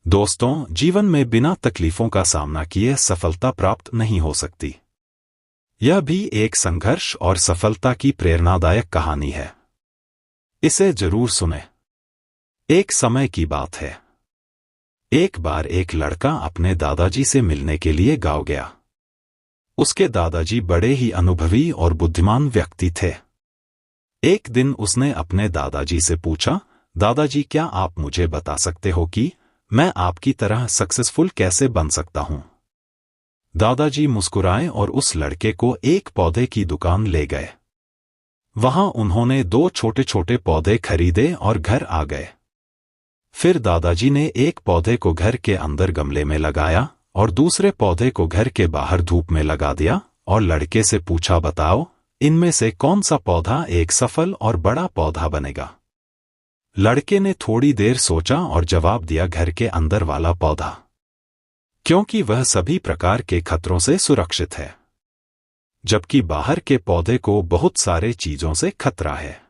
दोस्तों, जीवन में बिना तकलीफों का सामना किए सफलता प्राप्त नहीं हो सकती। यह भी एक संघर्ष और सफलता की प्रेरणादायक कहानी है। इसे जरूर सुने। एक समय की बात है। एक बार एक लड़का अपने दादाजी से मिलने के लिए गांव गया। उसके दादाजी बड़े ही अनुभवी और बुद्धिमान व्यक्ति थे। एक दिन उसने अपने दादाजी से पूछा, दादाजी, क्या आप मुझे बता सकते हो कि मैं आपकी तरह सक्सेसफुल कैसे बन सकता हूं? दादाजी मुस्कुराए और उस लड़के को एक पौधे की दुकान ले गए। वहां उन्होंने 2 छोटे-छोटे पौधे खरीदे और घर आ गए। फिर दादाजी ने एक पौधे को घर के अंदर गमले में लगाया और दूसरे पौधे को घर के बाहर धूप में लगा दिया और लड़के से पूछा, बताओ, इनमें से कौन सा पौधा एक सफल और बड़ा पौधा बनेगा? लड़के ने थोड़ी देर सोचा और जवाब दिया, घर के अंदर वाला पौधा, क्योंकि वह सभी प्रकार के खतरों से सुरक्षित है, जबकि बाहर के पौधे को बहुत सारे चीजों से खतरा है,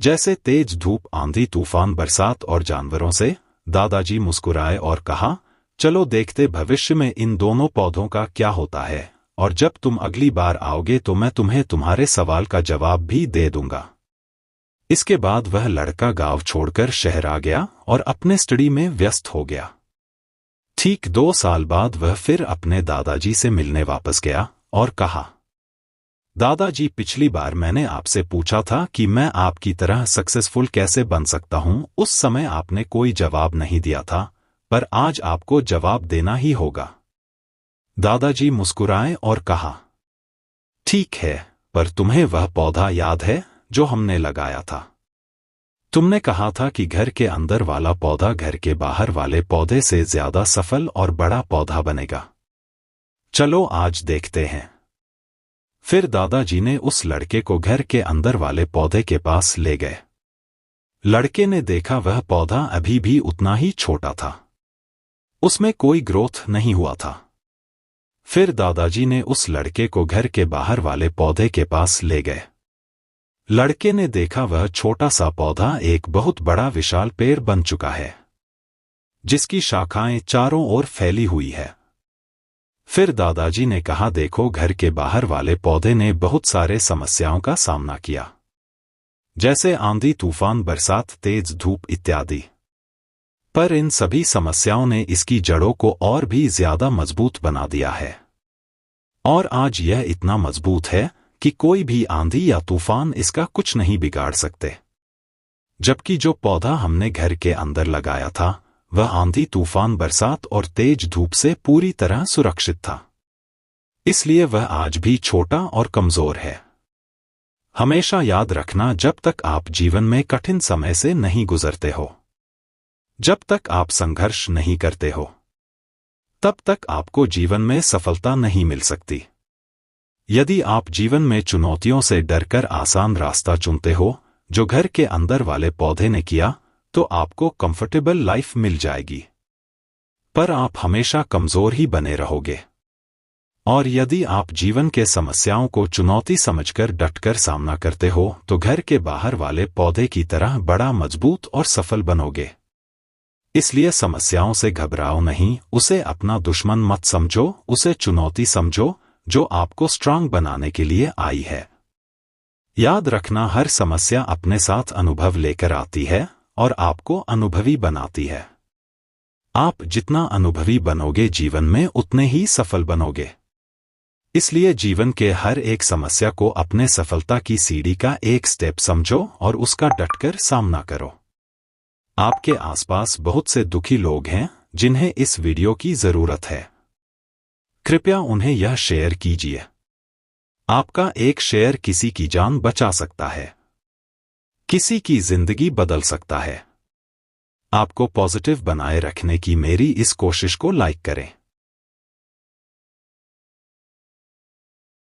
जैसे तेज धूप, आंधी तूफान, बरसात और जानवरों से। दादाजी मुस्कुराए और कहा, चलो देखते भविष्य में इन दोनों पौधों का क्या होता है, और जब तुम अगली बार आओगे तो मैं तुम्हें तुम्हारे सवाल का जवाब भी दे दूंगा। इसके बाद वह लड़का गांव छोड़कर शहर आ गया और अपने स्टडी में व्यस्त हो गया। ठीक 2 साल बाद वह फिर अपने दादाजी से मिलने वापस गया और कहा, दादाजी, पिछली बार मैंने आपसे पूछा था कि मैं आपकी तरह सक्सेसफुल कैसे बन सकता हूं। उस समय आपने कोई जवाब नहीं दिया था, पर आज आपको जवाब देना ही होगा। दादाजी मुस्कुराए और कहा, ठीक है, पर तुम्हें वह पौधा याद है जो हमने लगाया था? तुमने कहा था कि घर के अंदर वाला पौधा घर के बाहर वाले पौधे से ज्यादा सफल और बड़ा पौधा बनेगा। चलो आज देखते हैं। फिर दादाजी ने उस लड़के को घर के अंदर वाले पौधे के पास ले गए। लड़के ने देखा वह पौधा अभी भी उतना ही छोटा था, उसमें कोई ग्रोथ नहीं हुआ था। फिर दादाजी ने उस लड़के को घर के बाहर वाले पौधे के पास ले गए। लड़के ने देखा वह छोटा सा पौधा एक बहुत बड़ा विशाल पेड़ बन चुका है, जिसकी शाखाएं चारों ओर फैली हुई है। फिर दादाजी ने कहा, देखो, घर के बाहर वाले पौधे ने बहुत सारे समस्याओं का सामना किया, जैसे आंधी तूफान, बरसात, तेज धूप इत्यादि। पर इन सभी समस्याओं ने इसकी जड़ों को और भी ज्यादा मजबूत बना दिया है, और आज यह इतना मजबूत है कि कोई भी आंधी या तूफान इसका कुछ नहीं बिगाड़ सकते। जबकि जो पौधा हमने घर के अंदर लगाया था, वह आंधी तूफान, बरसात और तेज धूप से पूरी तरह सुरक्षित था। इसलिए वह आज भी छोटा और कमजोर है। हमेशा याद रखना, जब तक आप जीवन में कठिन समय से नहीं गुजरते हो, जब तक आप संघर्ष नहीं करते हो, तब तक आपको जीवन में सफलता नहीं मिल सकती। यदि आप जीवन में चुनौतियों से डरकर आसान रास्ता चुनते हो, जो घर के अंदर वाले पौधे ने किया, तो आपको कंफर्टेबल लाइफ मिल जाएगी, पर आप हमेशा कमजोर ही बने रहोगे। और यदि आप जीवन के समस्याओं को चुनौती समझकर डटकर सामना करते हो, तो घर के बाहर वाले पौधे की तरह बड़ा, मजबूत और सफल बनोगे। इसलिए समस्याओं से घबराओ नहीं, उसे अपना दुश्मन मत समझो, उसे चुनौती समझो जो आपको स्ट्रांग बनाने के लिए आई है। याद रखना, हर समस्या अपने साथ अनुभव लेकर आती है और आपको अनुभवी बनाती है। आप जितना अनुभवी बनोगे जीवन में, उतने ही सफल बनोगे। इसलिए जीवन के हर एक समस्या को अपने सफलता की सीढ़ी का एक स्टेप समझो और उसका डटकर सामना करो। आपके आसपास बहुत से दुखी लोग हैं जिन्हें इस वीडियो की जरूरत है। कृपया उन्हें यह शेयर कीजिए। आपका एक शेयर किसी की जान बचा सकता है, किसी की जिंदगी बदल सकता है। आपको पॉजिटिव बनाए रखने की मेरी इस कोशिश को लाइक करें।